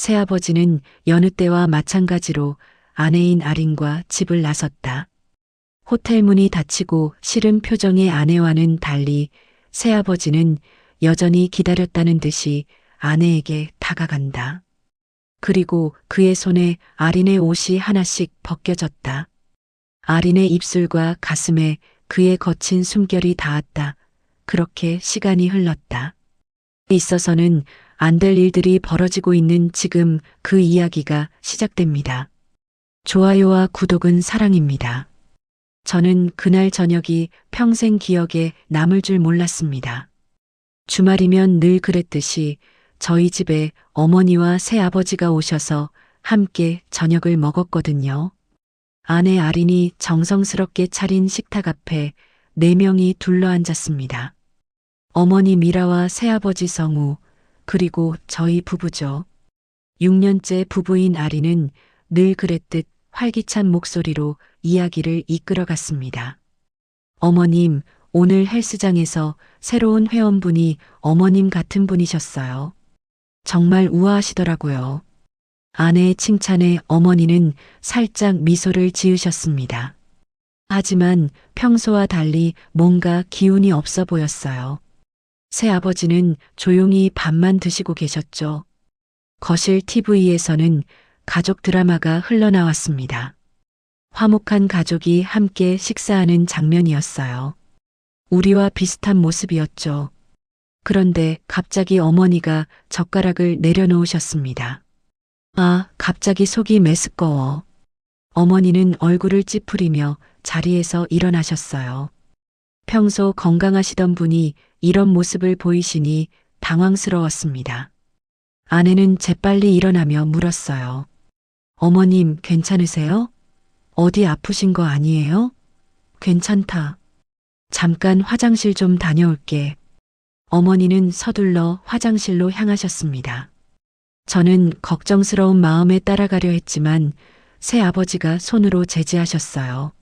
새아버지는 여느 때와 마찬가지로 아내인 아린과 집을 나섰다. 호텔 문이 닫히고 싫은 표정의 아내와는 달리 새아버지는 여전히 기다렸다는 듯이 아내에게 다가간다. 그리고 그의 손에 아린의 옷이 하나씩 벗겨졌다. 아린의 입술과 가슴에 그의 거친 숨결이 닿았다. 그렇게 시간이 흘렀다. 있어서는 안 될 일들이 벌어지고 있는 지금 그 이야기가 시작됩니다. 좋아요와 구독은 사랑입니다. 저는 그날 저녁이 평생 기억에 남을 줄 몰랐습니다. 주말이면 늘 그랬듯이 저희 집에 어머니와 새아버지가 오셔서 함께 저녁을 먹었거든요. 아내 아린이 정성스럽게 차린 식탁 앞에 4명이 둘러앉았습니다. 어머니 미라와 새아버지 성우, 그리고 저희 부부죠. 6년째 부부인 아린은 늘 그랬듯 활기찬 목소리로 이야기를 이끌어갔습니다. 어머님, 오늘 헬스장에서 새로운 회원분이 어머님 같은 분이셨어요. 정말 우아하시더라고요. 아내의 칭찬에 어머니는 살짝 미소를 지으셨습니다. 하지만 평소와 달리 뭔가 기운이 없어 보였어요. 새아버지는 조용히 밥만 드시고 계셨죠. 거실 TV에서는 가족 드라마가 흘러나왔습니다. 화목한 가족이 함께 식사하는 장면이었어요. 우리와 비슷한 모습이었죠. 그런데 갑자기 어머니가 젓가락을 내려놓으셨습니다. 아, 갑자기 속이 메스꺼워. 어머니는 얼굴을 찌푸리며 자리에서 일어나셨어요. 평소 건강하시던 분이 이런 모습을 보이시니 당황스러웠습니다. 아내는 재빨리 일어나며 물었어요. 어머님, 괜찮으세요? 어디 아프신 거 아니에요? 괜찮다. 잠깐 화장실 좀 다녀올게. 어머니는 서둘러 화장실로 향하셨습니다. 저는 걱정스러운 마음에 따라가려 했지만 새아버지가 손으로 제지하셨어요.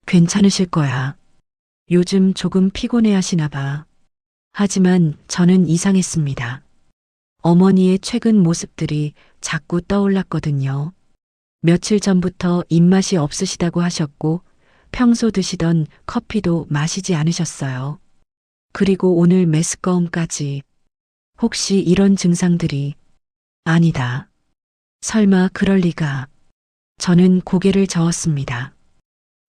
괜찮으실 거야. 요즘 조금 피곤해 하시나 봐. 하지만 저는 이상했습니다. 어머니의 최근 모습들이 자꾸 떠올랐거든요. 며칠 전부터 입맛이 없으시다고 하셨고 평소 드시던 커피도 마시지 않으셨어요. 그리고 오늘 메스꺼움까지. 혹시 이런 증상들이... 아니다. 설마 그럴 리가. 저는 고개를 저었습니다.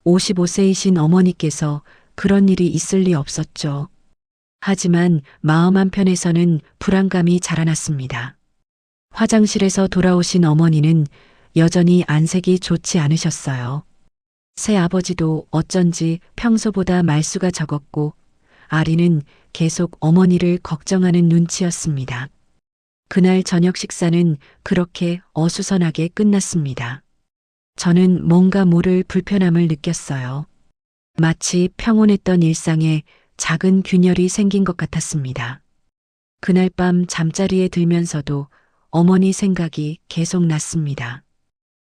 55세이신 어머니께서 그런 일이 있을 리 없었죠. 하지만 마음 한편에서는 불안감이 자라났습니다. 화장실에서 돌아오신 어머니는 여전히 안색이 좋지 않으셨어요. 새아버지도 어쩐지 평소보다 말수가 적었고 아리는 계속 어머니를 걱정하는 눈치였습니다. 그날 저녁 식사는 그렇게 어수선하게 끝났습니다. 저는 뭔가 모를 불편함을 느꼈어요. 마치 평온했던 일상에 작은 균열이 생긴 것 같았습니다. 그날 밤 잠자리에 들면서도 어머니 생각이 계속 났습니다.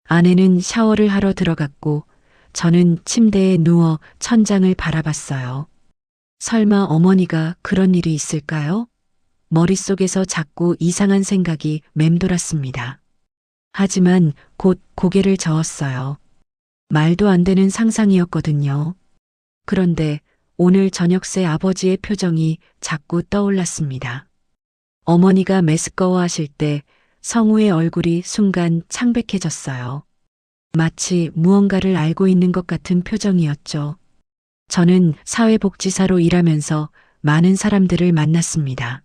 아내는 샤워를 하러 들어갔고 저는 침대에 누워 천장을 바라봤어요. 설마 어머니가 그런 일이 있을까요? 머릿속에서 자꾸 이상한 생각이 맴돌았습니다. 하지만 곧 고개를 저었어요. 말도 안 되는 상상이었거든요. 그런데 오늘 저녁 새 아버지의 표정이 자꾸 떠올랐습니다. 어머니가 메스꺼워 하실 때 성우의 얼굴이 순간 창백해졌어요. 마치 무언가를 알고 있는 것 같은 표정이었죠. 저는 사회복지사로 일하면서 많은 사람들을 만났습니다.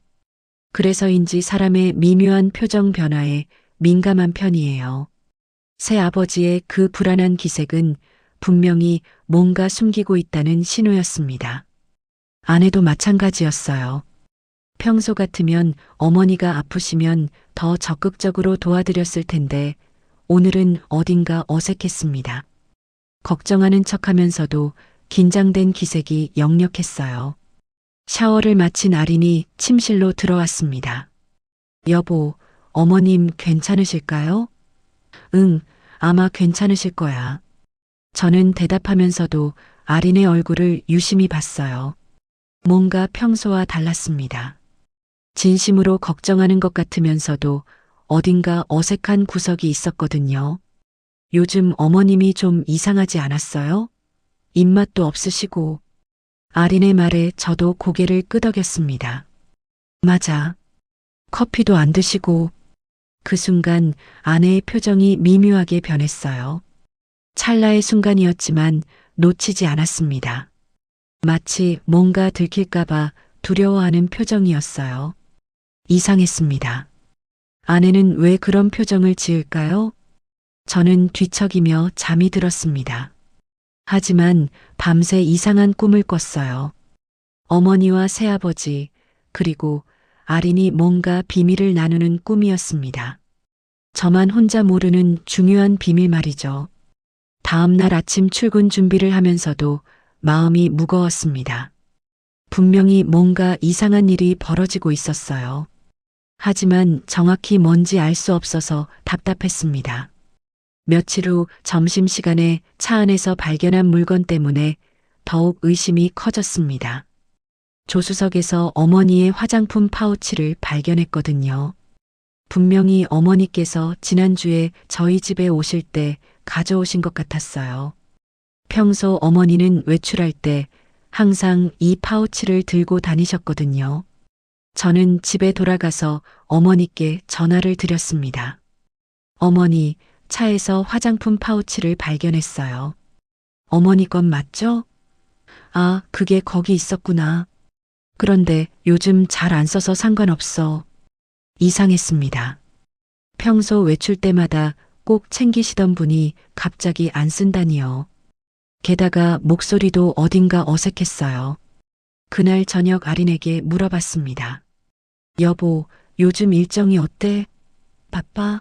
그래서인지 사람의 미묘한 표정 변화에 민감한 편이에요. 새아버지의 그 불안한 기색은 분명히 뭔가 숨기고 있다는 신호였습니다. 아내도 마찬가지였어요. 평소 같으면 어머니가 아프시면 더 적극적으로 도와드렸을 텐데 오늘은 어딘가 어색했습니다. 걱정하는 척하면서도 긴장된 기색이 역력했어요. 샤워를 마친 아린이 침실로 들어왔습니다. 여보, 어머님 괜찮으실까요? 응, 아마 괜찮으실 거야. 저는 대답하면서도 아린의 얼굴을 유심히 봤어요. 뭔가 평소와 달랐습니다. 진심으로 걱정하는 것 같으면서도 어딘가 어색한 구석이 있었거든요. 요즘 어머님이 좀 이상하지 않았어요? 입맛도 없으시고. 아린의 말에 저도 고개를 끄덕였습니다. 맞아. 커피도 안 드시고. 그 순간 아내의 표정이 미묘하게 변했어요. 찰나의 순간이었지만 놓치지 않았습니다. 마치 뭔가 들킬까봐 두려워하는 표정이었어요. 이상했습니다. 아내는 왜 그런 표정을 지을까요? 저는 뒤척이며 잠이 들었습니다. 하지만 밤새 이상한 꿈을 꿨어요. 어머니와 새아버지, 그리고 아린이 뭔가 비밀을 나누는 꿈이었습니다. 저만 혼자 모르는 중요한 비밀 말이죠. 다음 날 아침 출근 준비를 하면서도 마음이 무거웠습니다. 분명히 뭔가 이상한 일이 벌어지고 있었어요. 하지만 정확히 뭔지 알 수 없어서 답답했습니다. 며칠 후 점심시간에 차 안에서 발견한 물건 때문에 더욱 의심이 커졌습니다. 조수석에서 어머니의 화장품 파우치를 발견했거든요. 분명히 어머니께서 지난주에 저희 집에 오실 때 가져오신 것 같았어요. 평소 어머니는 외출할 때 항상 이 파우치를 들고 다니셨거든요. 저는 집에 돌아가서 어머니께 전화를 드렸습니다. 어머니, 차에서 화장품 파우치를 발견했어요. 어머니 건 맞죠? 아, 그게 거기 있었구나. 그런데 요즘 잘 안 써서 상관없어. 이상했습니다. 평소 외출 때마다 꼭 챙기시던 분이 갑자기 안 쓴다니요. 게다가 목소리도 어딘가 어색했어요. 그날 저녁 아린에게 물어봤습니다. 여보, 요즘 일정이 어때? 바빠?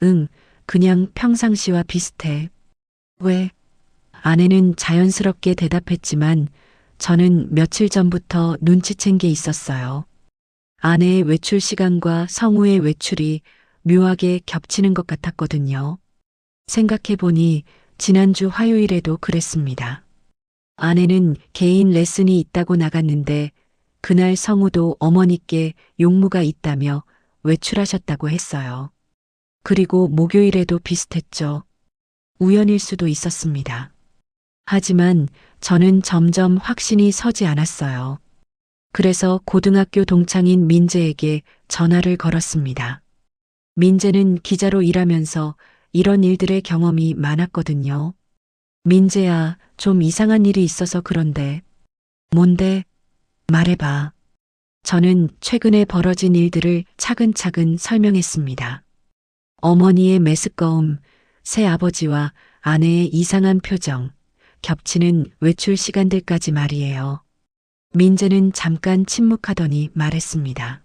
응, 그냥 평상시와 비슷해. 왜? 아내는 자연스럽게 대답했지만 저는 며칠 전부터 눈치챈 게 있었어요. 아내의 외출 시간과 성우의 외출이 묘하게 겹치는 것 같았거든요. 생각해보니 지난주 화요일에도 그랬습니다. 아내는 개인 레슨이 있다고 나갔는데 그날 성우도 어머니께 용무가 있다며 외출하셨다고 했어요. 그리고 목요일에도 비슷했죠. 우연일 수도 있었습니다. 하지만 저는 점점 확신이 서지 않았어요. 그래서 고등학교 동창인 민재에게 전화를 걸었습니다. 민재는 기자로 일하면서 이런 일들의 경험이 많았거든요. 민재야, 좀 이상한 일이 있어서 그런데. 뭔데? 말해봐. 저는 최근에 벌어진 일들을 차근차근 설명했습니다. 어머니의 메스꺼움, 새아버지와 아내의 이상한 표정, 겹치는 외출 시간들까지 말이에요. 민재는 잠깐 침묵하더니 말했습니다.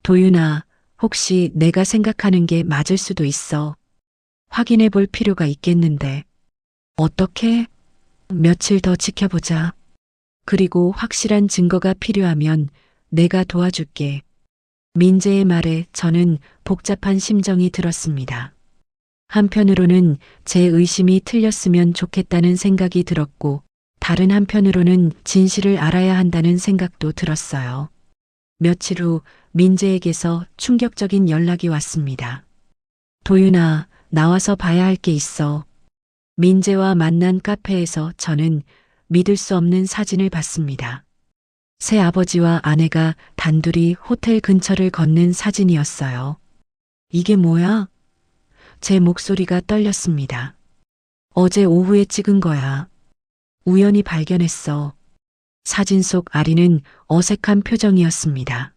도윤아, 혹시 내가 생각하는 게 맞을 수도 있어. 확인해 볼 필요가 있겠는데. 어떻게? 며칠 더 지켜보자. 그리고 확실한 증거가 필요하면 내가 도와줄게. 민재의 말에 저는 복잡한 심정이 들었습니다. 한편으로는 제 의심이 틀렸으면 좋겠다는 생각이 들었고, 다른 한편으로는 진실을 알아야 한다는 생각도 들었어요. 며칠 후 민재에게서 충격적인 연락이 왔습니다. 도윤아, 나와서 봐야 할 게 있어. 민재와 만난 카페에서 저는 믿을 수 없는 사진을 봤습니다. 새 아버지와 아내가 단둘이 호텔 근처를 걷는 사진이었어요. 이게 뭐야? 제 목소리가 떨렸습니다. 어제 오후에 찍은 거야. 우연히 발견했어. 사진 속 아리는 어색한 표정이었습니다.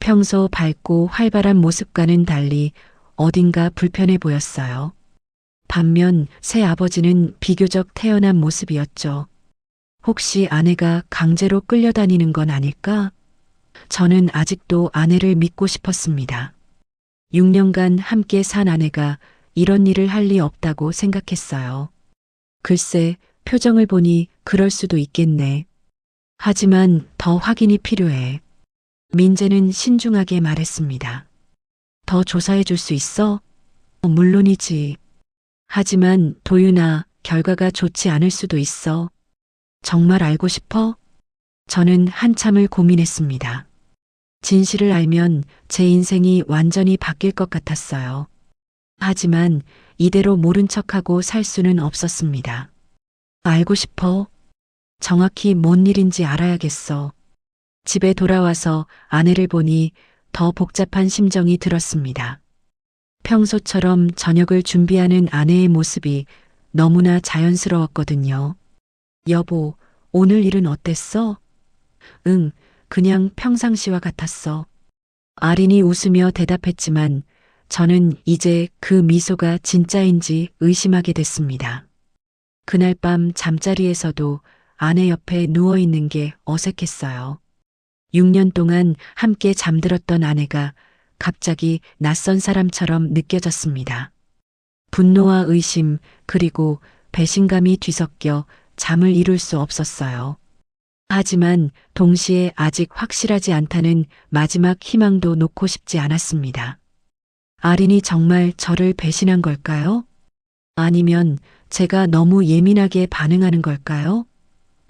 평소 밝고 활발한 모습과는 달리 어딘가 불편해 보였어요. 반면 새 아버지는 비교적 태연한 모습이었죠. 혹시 아내가 강제로 끌려다니는 건 아닐까? 저는 아직도 아내를 믿고 싶었습니다. 6년간 함께 산 아내가 이런 일을 할 리 없다고 생각했어요. 글쎄, 표정을 보니 그럴 수도 있겠네. 하지만 더 확인이 필요해. 민재는 신중하게 말했습니다. 더 조사해 줄 수 있어? 물론이지. 하지만 도윤아, 결과가 좋지 않을 수도 있어. 정말 알고 싶어? 저는 한참을 고민했습니다. 진실을 알면 제 인생이 완전히 바뀔 것 같았어요. 하지만 이대로 모른 척하고 살 수는 없었습니다. 알고 싶어. 정확히 뭔 일인지 알아야겠어. 집에 돌아와서 아내를 보니 더 복잡한 심정이 들었습니다. 평소처럼 저녁을 준비하는 아내의 모습이 너무나 자연스러웠거든요. 여보, 오늘 일은 어땠어? 응, 그냥 평상시와 같았어. 아린이 웃으며 대답했지만 저는 이제 그 미소가 진짜인지 의심하게 됐습니다. 그날 밤 잠자리에서도 아내 옆에 누워 있는 게 어색했어요. 6년 동안 함께 잠들었던 아내가 갑자기 낯선 사람처럼 느껴졌습니다. 분노와 의심 그리고 배신감이 뒤섞여 잠을 이룰 수 없었어요. 하지만 동시에 아직 확실하지 않다는 마지막 희망도 놓고 싶지 않았습니다. 아린이 정말 저를 배신한 걸까요? 아니면 제가 너무 예민하게 반응하는 걸까요?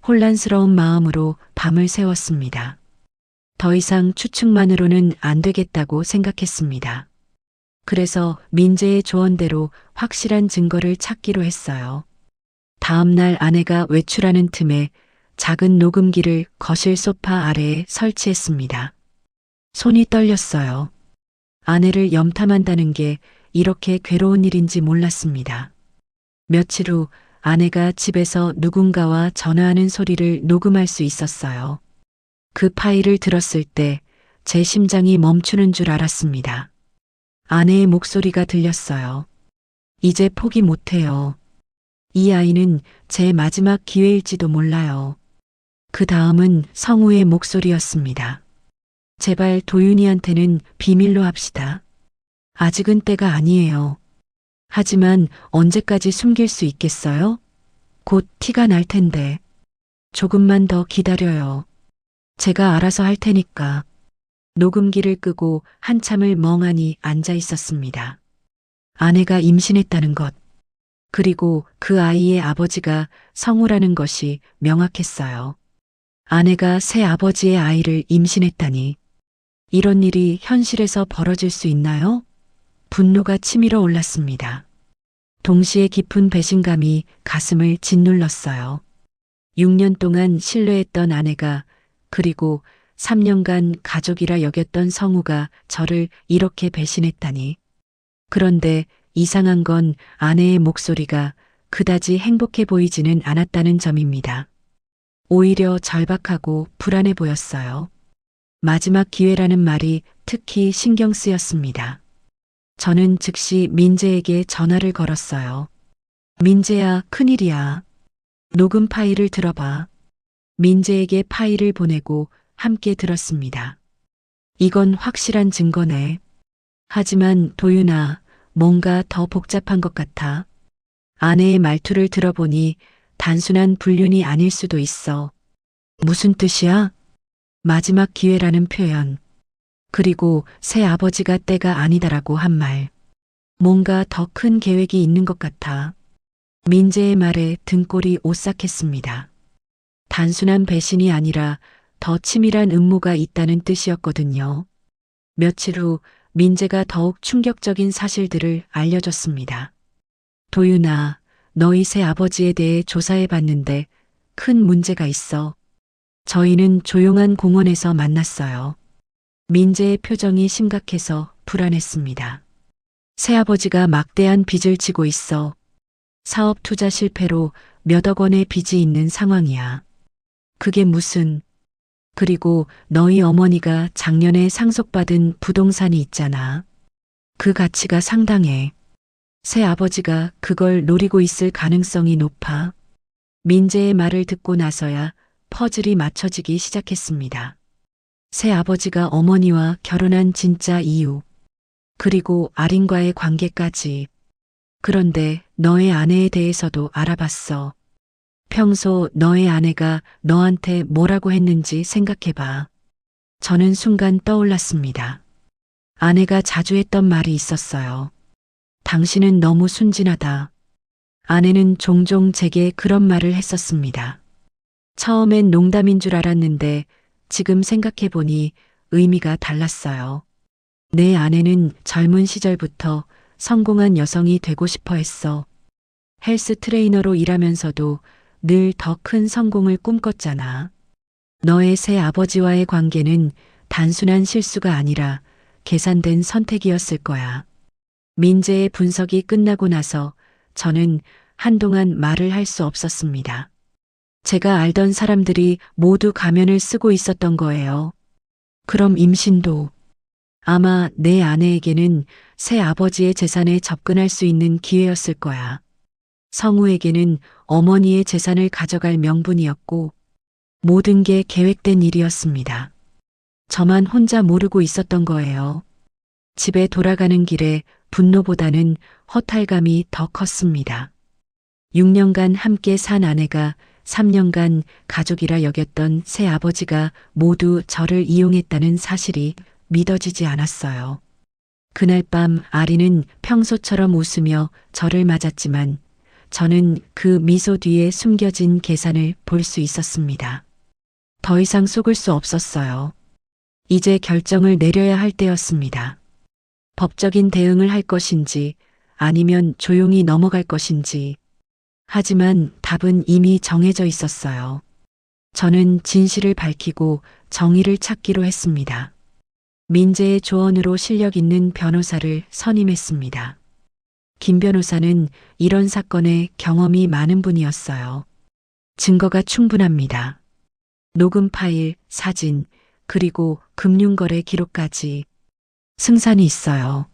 혼란스러운 마음으로 밤을 새웠습니다. 더 이상 추측만으로는 안 되겠다고 생각했습니다. 그래서 민재의 조언대로 확실한 증거를 찾기로 했어요. 다음 날 아내가 외출하는 틈에 작은 녹음기를 거실 소파 아래에 설치했습니다. 손이 떨렸어요. 아내를 염탐한다는 게 이렇게 괴로운 일인지 몰랐습니다. 며칠 후 아내가 집에서 누군가와 전화하는 소리를 녹음할 수 있었어요. 그 파일을 들었을 때 제 심장이 멈추는 줄 알았습니다. 아내의 목소리가 들렸어요. 이제 포기 못해요. 이 아이는 제 마지막 기회일지도 몰라요. 그 다음은 성우의 목소리였습니다. 제발 도윤이한테는 비밀로 합시다. 아직은 때가 아니에요. 하지만 언제까지 숨길 수 있겠어요? 곧 티가 날 텐데. 조금만 더 기다려요. 제가 알아서 할 테니까. 녹음기를 끄고 한참을 멍하니 앉아 있었습니다. 아내가 임신했다는 것, 그리고 그 아이의 아버지가 성우라는 것이 명확했어요. 아내가 새 아버지의 아이를 임신했다니. 이런 일이 현실에서 벌어질 수 있나요? 분노가 치밀어 올랐습니다. 동시에 깊은 배신감이 가슴을 짓눌렀어요. 6년 동안 신뢰했던 아내가, 그리고 3년간 가족이라 여겼던 성우가 저를 이렇게 배신했다니. 그런데 이상한 건 아내의 목소리가 그다지 행복해 보이지는 않았다는 점입니다. 오히려 절박하고 불안해 보였어요. 마지막 기회라는 말이 특히 신경 쓰였습니다. 저는 즉시 민재에게 전화를 걸었어요. 민재야, 큰일이야. 녹음 파일을 들어봐. 민재에게 파일을 보내고 함께 들었습니다. 이건 확실한 증거네. 하지만 도윤아, 뭔가 더 복잡한 것 같아. 아내의 말투를 들어보니 단순한 불륜이 아닐 수도 있어. 무슨 뜻이야? 마지막 기회라는 표현. 그리고 새 아버지가 때가 아니다라고 한 말. 뭔가 더 큰 계획이 있는 것 같아. 민재의 말에 등골이 오싹했습니다. 단순한 배신이 아니라 더 치밀한 음모가 있다는 뜻이었거든요. 며칠 후 민재가 더욱 충격적인 사실들을 알려줬습니다. 도윤아, 너희 새 아버지에 대해 조사해 봤는데 큰 문제가 있어. 저희는 조용한 공원에서 만났어요. 민재의 표정이 심각해서 불안했습니다. 새아버지가 막대한 빚을 지고 있어. 사업 투자 실패로 몇억 원의 빚이 있는 상황이야. 그게 무슨... 그리고 너희 어머니가 작년에 상속받은 부동산이 있잖아. 그 가치가 상당해. 새아버지가 그걸 노리고 있을 가능성이 높아. 민재의 말을 듣고 나서야 퍼즐이 맞춰지기 시작했습니다. 새아버지가 어머니와 결혼한 진짜 이유, 그리고 아린과의 관계까지. 그런데 너의 아내에 대해서도 알아봤어. 평소 너의 아내가 너한테 뭐라고 했는지 생각해봐. 저는 순간 떠올랐습니다. 아내가 자주 했던 말이 있었어요. 당신은 너무 순진하다. 아내는 종종 제게 그런 말을 했었습니다. 처음엔 농담인 줄 알았는데 지금 생각해보니 의미가 달랐어요. 내 아내는 젊은 시절부터 성공한 여성이 되고 싶어 했어. 헬스 트레이너로 일하면서도 늘 더 큰 성공을 꿈꿨잖아. 너의 새 아버지와의 관계는 단순한 실수가 아니라 계산된 선택이었을 거야. 민재의 분석이 끝나고 나서 저는 한동안 말을 할 수 없었습니다. 제가 알던 사람들이 모두 가면을 쓰고 있었던 거예요. 그럼 임신도 아마 내 아내에게는 새 아버지의 재산에 접근할 수 있는 기회였을 거야. 성우에게는 어머니의 재산을 가져갈 명분이었고 모든 게 계획된 일이었습니다. 저만 혼자 모르고 있었던 거예요. 집에 돌아가는 길에 분노보다는 허탈감이 더 컸습니다. 6년간 함께 산 아내가 3년간 가족이라 여겼던 새 아버지가 모두 저를 이용했다는 사실이 믿어지지 않았어요. 그날 밤 아리는 평소처럼 웃으며 저를 맞았지만 저는 그 미소 뒤에 숨겨진 계산을 볼 수 있었습니다. 더 이상 속을 수 없었어요. 이제 결정을 내려야 할 때였습니다. 법적인 대응을 할 것인지 아니면 조용히 넘어갈 것인지. 하지만 답은 이미 정해져 있었어요. 저는 진실을 밝히고 정의를 찾기로 했습니다. 민재의 조언으로 실력 있는 변호사를 선임했습니다. 김 변호사는 이런 사건에 경험이 많은 분이었어요. 증거가 충분합니다. 녹음 파일, 사진, 그리고 금융거래 기록까지. 승산이 있어요.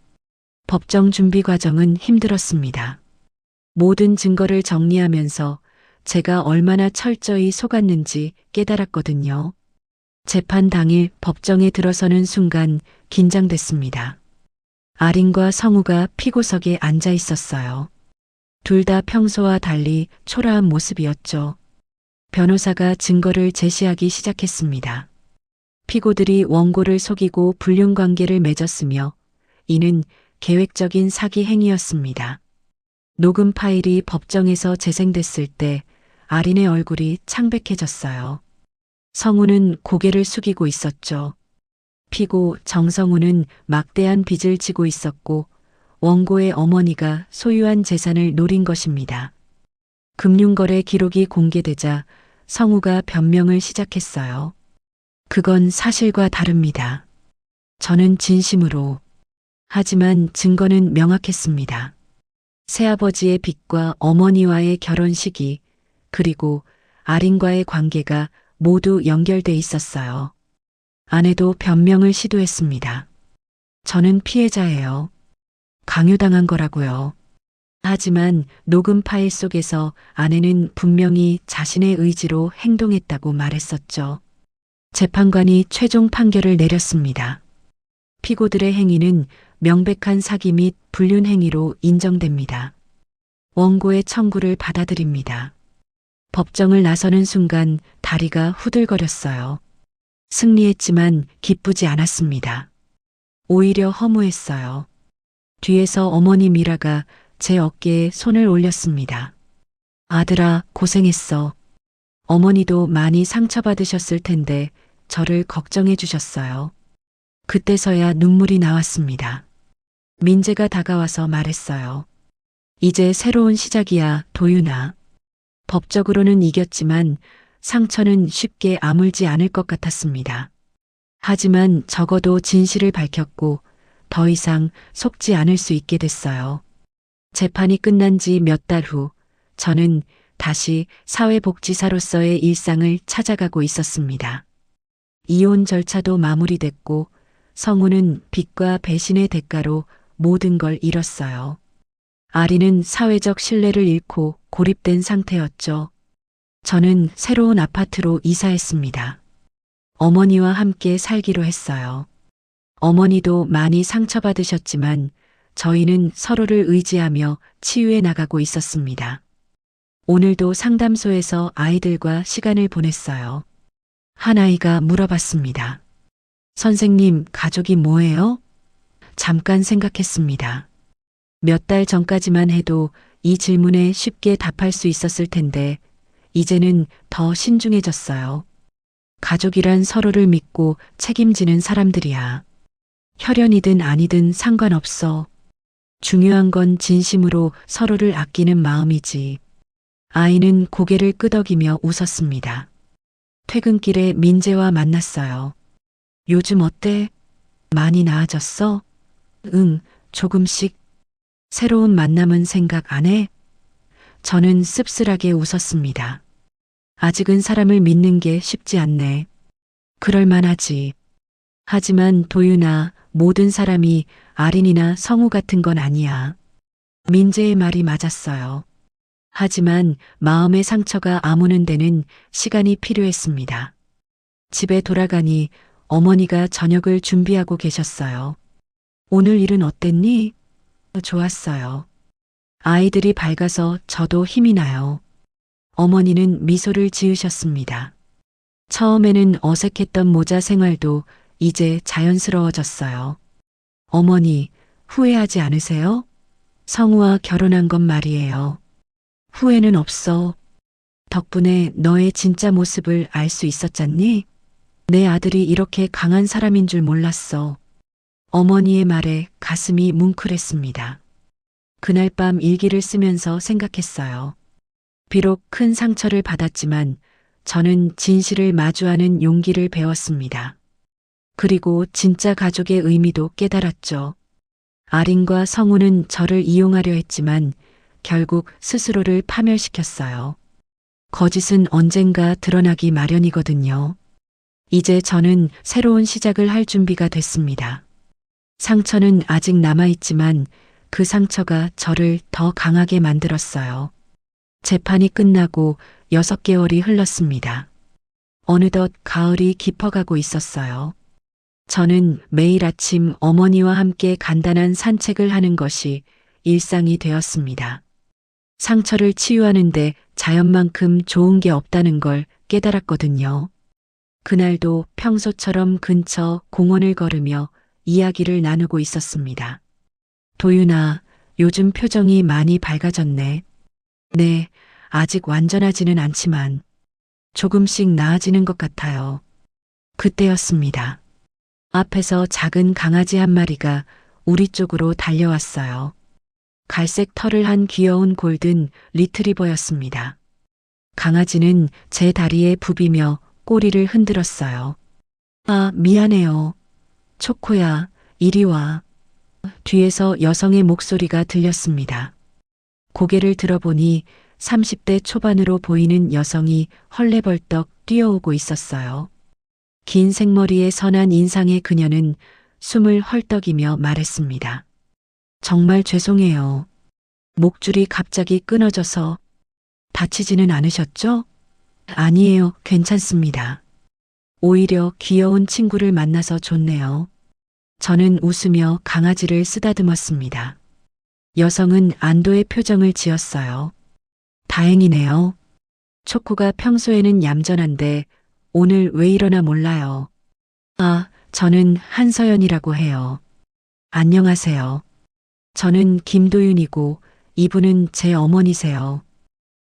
법정 준비 과정은 힘들었습니다. 모든 증거를 정리하면서 제가 얼마나 철저히 속았는지 깨달았거든요. 재판 당일 법정에 들어서는 순간 긴장됐습니다. 아린과 성우가 피고석에 앉아 있었어요. 둘 다 평소와 달리 초라한 모습이었죠. 변호사가 증거를 제시하기 시작했습니다. 피고들이 원고를 속이고 불륜관계를 맺었으며 이는 계획적인 사기 행위였습니다. 녹음 파일이 법정에서 재생됐을 때 아린의 얼굴이 창백해졌어요. 성우는 고개를 숙이고 있었죠. 피고 정성우는 막대한 빚을 지고 있었고 원고의 어머니가 소유한 재산을 노린 것입니다. 금융거래 기록이 공개되자 성우가 변명을 시작했어요. 그건 사실과 다릅니다. 저는 진심으로. 하지만 증거는 명확했습니다. 새아버지의 빚과 어머니와의 결혼 시기, 그리고 아린과의 관계가 모두 연결돼 있었어요. 아내도 변명을 시도했습니다. 저는 피해자예요. 강요당한 거라고요. 하지만 녹음 파일 속에서 아내는 분명히 자신의 의지로 행동했다고 말했었죠. 재판관이 최종 판결을 내렸습니다. 피고들의 행위는 명백한 사기 및 불륜 행위로 인정됩니다. 원고의 청구를 받아들입니다. 법정을 나서는 순간 다리가 후들거렸어요. 승리했지만 기쁘지 않았습니다. 오히려 허무했어요. 뒤에서 어머니 미라가 제 어깨에 손을 올렸습니다. 아들아, 고생했어. 어머니도 많이 상처받으셨을 텐데 저를 걱정해 주셨어요. 그때서야 눈물이 나왔습니다. 민재가 다가와서 말했어요. 이제 새로운 시작이야, 도윤아. 법적으로는 이겼지만 상처는 쉽게 아물지 않을 것 같았습니다. 하지만 적어도 진실을 밝혔고 더 이상 속지 않을 수 있게 됐어요. 재판이 끝난 지 몇 달 후 저는 다시 사회복지사로서의 일상을 찾아가고 있었습니다. 이혼 절차도 마무리됐고 성우는 빚과 배신의 대가로 모든 걸 잃었어요. 아리는 사회적 신뢰를 잃고 고립된 상태였죠. 저는 새로운 아파트로 이사했습니다. 어머니와 함께 살기로 했어요. 어머니도 많이 상처받으셨지만 저희는 서로를 의지하며 치유해 나가고 있었습니다. 오늘도 상담소에서 아이들과 시간을 보냈어요. 한 아이가 물어봤습니다. 선생님, 가족이 뭐예요? 잠깐 생각했습니다. 몇 달 전까지만 해도 이 질문에 쉽게 답할 수 있었을 텐데 이제는 더 신중해졌어요. 가족이란 서로를 믿고 책임지는 사람들이야. 혈연이든 아니든 상관없어. 중요한 건 진심으로 서로를 아끼는 마음이지. 아이는 고개를 끄덕이며 웃었습니다. 퇴근길에 민재와 만났어요. 요즘 어때? 많이 나아졌어? 응, 조금씩. 새로운 만남은 생각 안 해? 저는 씁쓸하게 웃었습니다. 아직은 사람을 믿는 게 쉽지 않네. 그럴만하지. 하지만 도윤아, 모든 사람이 아린이나 성우 같은 건 아니야. 민재의 말이 맞았어요. 하지만 마음의 상처가 아무는 데는 시간이 필요했습니다. 집에 돌아가니 어머니가 저녁을 준비하고 계셨어요. 오늘 일은 어땠니? 좋았어요. 아이들이 밝아서 저도 힘이 나요. 어머니는 미소를 지으셨습니다. 처음에는 어색했던 모자 생활도 이제 자연스러워졌어요. 어머니, 후회하지 않으세요? 성우와 결혼한 건 말이에요. 후회는 없어. 덕분에 너의 진짜 모습을 알 수 있었잖니? 내 아들이 이렇게 강한 사람인 줄 몰랐어. 어머니의 말에 가슴이 뭉클했습니다. 그날 밤 일기를 쓰면서 생각했어요. 비록 큰 상처를 받았지만 저는 진실을 마주하는 용기를 배웠습니다. 그리고 진짜 가족의 의미도 깨달았죠. 아린과 성우는 저를 이용하려 했지만 결국 스스로를 파멸시켰어요. 거짓은 언젠가 드러나기 마련이거든요. 이제 저는 새로운 시작을 할 준비가 됐습니다. 상처는 아직 남아있지만 그 상처가 저를 더 강하게 만들었어요. 재판이 끝나고 6개월이 흘렀습니다. 어느덧 가을이 깊어가고 있었어요. 저는 매일 아침 어머니와 함께 간단한 산책을 하는 것이 일상이 되었습니다. 상처를 치유하는데 자연만큼 좋은 게 없다는 걸 깨달았거든요. 그날도 평소처럼 근처 공원을 걸으며 이야기를 나누고 있었습니다. 도윤아, 요즘 표정이 많이 밝아졌네. 네, 아직 완전하지는 않지만 조금씩 나아지는 것 같아요. 그때였습니다. 앞에서 작은 강아지 한 마리가 우리 쪽으로 달려왔어요. 갈색 털을 한 귀여운 골든 리트리버였습니다. 강아지는 제 다리에 부비며 꼬리를 흔들었어요. 아, 미안해요. 초코야, 이리 와. 뒤에서 여성의 목소리가 들렸습니다. 고개를 들어보니 30대 초반으로 보이는 여성이 헐레벌떡 뛰어오고 있었어요. 긴 생머리에 선한 인상의 그녀는 숨을 헐떡이며 말했습니다. 정말 죄송해요. 목줄이 갑자기 끊어져서 다치지는 않으셨죠? 아니에요, 괜찮습니다. 오히려 귀여운 친구를 만나서 좋네요. 저는 웃으며 강아지를 쓰다듬었습니다. 여성은 안도의 표정을 지었어요. 다행이네요. 초코가 평소에는 얌전한데 오늘 왜 이러나 몰라요. 아, 저는 한서연이라고 해요. 안녕하세요. 저는 김도윤이고 이분은 제 어머니세요.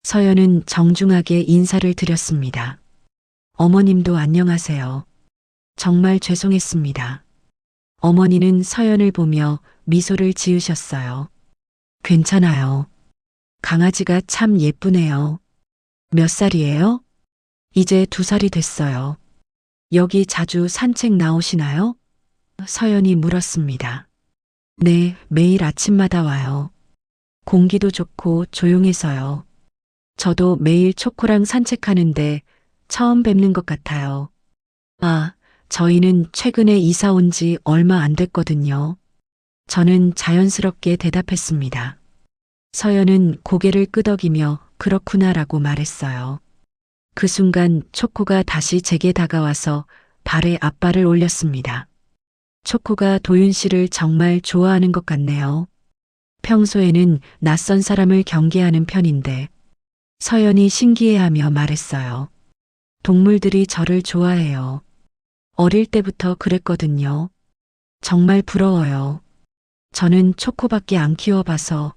서연은 정중하게 인사를 드렸습니다. 어머님도 안녕하세요. 정말 죄송했습니다. 어머니는 서연을 보며 미소를 지으셨어요. 괜찮아요. 강아지가 참 예쁘네요. 몇 살이에요? 이제 2살이 됐어요. 여기 자주 산책 나오시나요? 서연이 물었습니다. 네, 매일 아침마다 와요. 공기도 좋고 조용해서요. 저도 매일 초코랑 산책하는데 처음 뵙는 것 같아요. 아, 저희는 최근에 이사 온 지 얼마 안 됐거든요. 저는 자연스럽게 대답했습니다. 서연은 고개를 끄덕이며 그렇구나라고 말했어요. 그 순간 초코가 다시 제게 다가와서 발에 앞발을 올렸습니다. 초코가 도윤 씨를 정말 좋아하는 것 같네요. 평소에는 낯선 사람을 경계하는 편인데 서연이 신기해하며 말했어요. 동물들이 저를 좋아해요. 어릴 때부터 그랬거든요. 정말 부러워요. 저는 초코밖에 안 키워봐서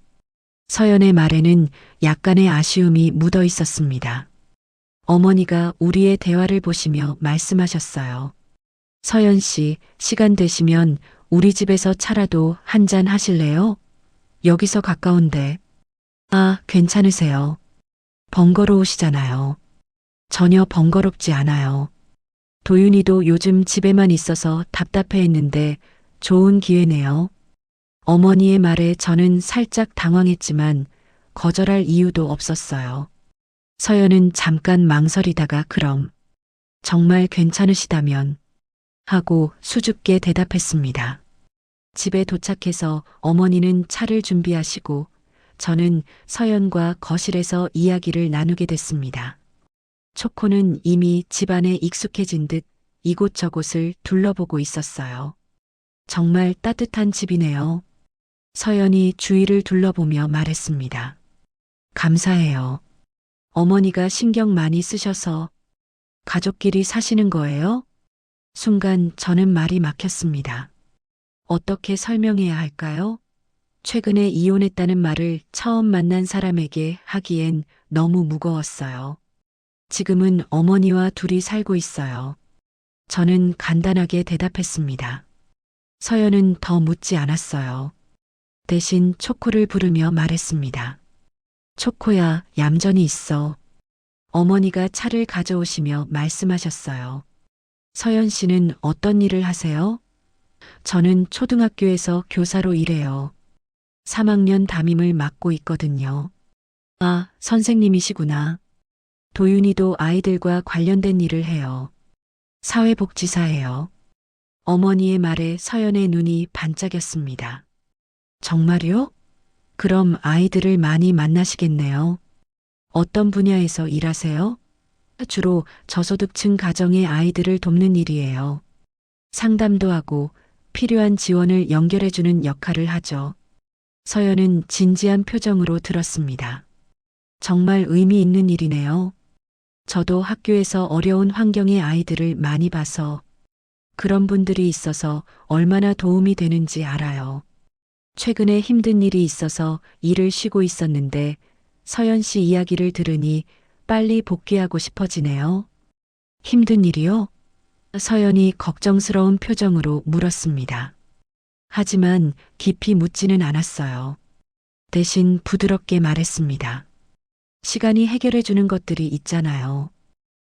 서연의 말에는 약간의 아쉬움이 묻어 있었습니다. 어머니가 우리의 대화를 보시며 말씀하셨어요. 서연 씨, 시간 되시면 우리 집에서 차라도 한잔 하실래요? 여기서 가까운데. 아, 괜찮으세요. 번거로우시잖아요. 전혀 번거롭지 않아요. 도윤이도 요즘 집에만 있어서 답답해했는데 좋은 기회네요. 어머니의 말에 저는 살짝 당황했지만 거절할 이유도 없었어요. 서연은 잠깐 망설이다가 그럼 정말 괜찮으시다면 하고 수줍게 대답했습니다. 집에 도착해서 어머니는 차를 준비하시고 저는 서연과 거실에서 이야기를 나누게 됐습니다. 초코는 이미 집안에 익숙해진 듯 이곳저곳을 둘러보고 있었어요. 정말 따뜻한 집이네요. 서연이 주위를 둘러보며 말했습니다. 감사해요. 어머니가 신경 많이 쓰셔서 가족끼리 사시는 거예요? 순간 저는 말이 막혔습니다. 어떻게 설명해야 할까요? 최근에 이혼했다는 말을 처음 만난 사람에게 하기엔 너무 무거웠어요. 지금은 어머니와 둘이 살고 있어요. 저는 간단하게 대답했습니다. 서연은 더 묻지 않았어요. 대신 초코를 부르며 말했습니다. 초코야, 얌전히 있어. 어머니가 차를 가져오시며 말씀하셨어요. 서연 씨는 어떤 일을 하세요? 저는 초등학교에서 교사로 일해요. 3학년 담임을 맡고 있거든요. 아, 선생님이시구나. 도윤이도 아이들과 관련된 일을 해요. 사회복지사예요. 어머니의 말에 서연의 눈이 반짝였습니다. 정말요? 그럼 아이들을 많이 만나시겠네요. 어떤 분야에서 일하세요? 주로 저소득층 가정의 아이들을 돕는 일이에요. 상담도 하고 필요한 지원을 연결해주는 역할을 하죠. 서연은 진지한 표정으로 들었습니다. 정말 의미 있는 일이네요. 저도 학교에서 어려운 환경의 아이들을 많이 봐서 그런 분들이 있어서 얼마나 도움이 되는지 알아요. 최근에 힘든 일이 있어서 일을 쉬고 있었는데 서연 씨 이야기를 들으니 빨리 복귀하고 싶어지네요. 힘든 일이요? 서연이 걱정스러운 표정으로 물었습니다. 하지만 깊이 묻지는 않았어요. 대신 부드럽게 말했습니다. 시간이 해결해 주는 것들이 있잖아요.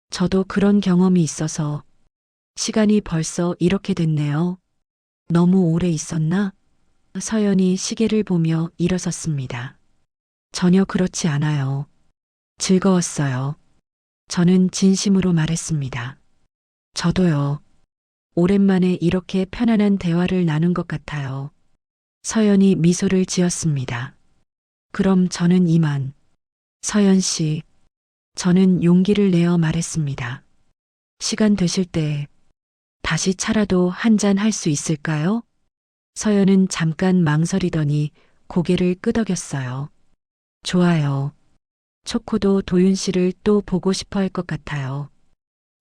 저도 그런 경험이 있어서 시간이 벌써 이렇게 됐네요. 너무 오래 있었나? 서연이 시계를 보며 일어섰습니다. 전혀 그렇지 않아요. 즐거웠어요. 저는 진심으로 말했습니다. 저도요. 오랜만에 이렇게 편안한 대화를 나눈 것 같아요. 서연이 미소를 지었습니다. 그럼 저는 이만. 서연 씨, 저는 용기를 내어 말했습니다. 시간 되실 때 다시 차라도 한잔 할 수 있을까요? 서연은 잠깐 망설이더니 고개를 끄덕였어요. 좋아요. 초코도 도윤 씨를 또 보고 싶어 할 것 같아요.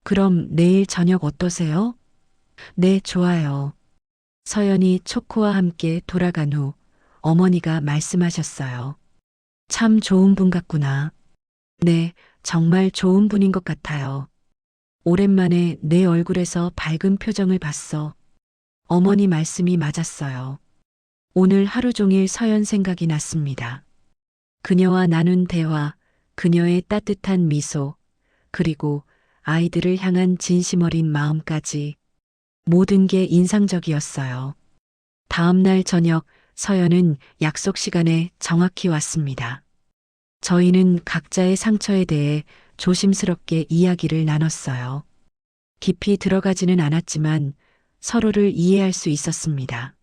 그럼 내일 저녁 어떠세요? 네, 좋아요. 서연이 초코와 함께 돌아간 후 어머니가 말씀하셨어요. 참 좋은 분 같구나. 네, 정말 좋은 분인 것 같아요. 오랜만에 내 얼굴에서 밝은 표정을 봤어. 어머니 말씀이 맞았어요. 오늘 하루 종일 서연 생각이 났습니다. 그녀와 나눈 대화, 그녀의 따뜻한 미소, 그리고 아이들을 향한 진심 어린 마음까지 모든 게 인상적이었어요. 다음 날 저녁 서연은 약속 시간에 정확히 왔습니다. 저희는 각자의 상처에 대해 조심스럽게 이야기를 나눴어요. 깊이 들어가지는 않았지만 서로를 이해할 수 있었습니다.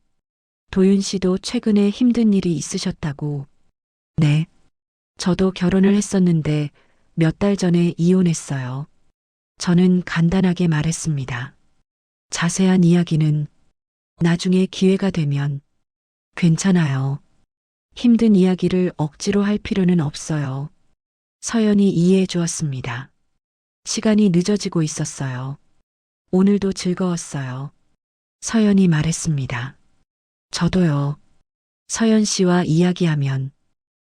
도윤 씨도 최근에 힘든 일이 있으셨다고. 네. 저도 결혼을 했었는데 몇 달 전에 이혼했어요. 저는 간단하게 말했습니다. 자세한 이야기는 나중에 기회가 되면 괜찮아요. 힘든 이야기를 억지로 할 필요는 없어요. 서연이 이해해 주었습니다. 시간이 늦어지고 있었어요. 오늘도 즐거웠어요. 서연이 말했습니다. 저도요. 서연 씨와 이야기하면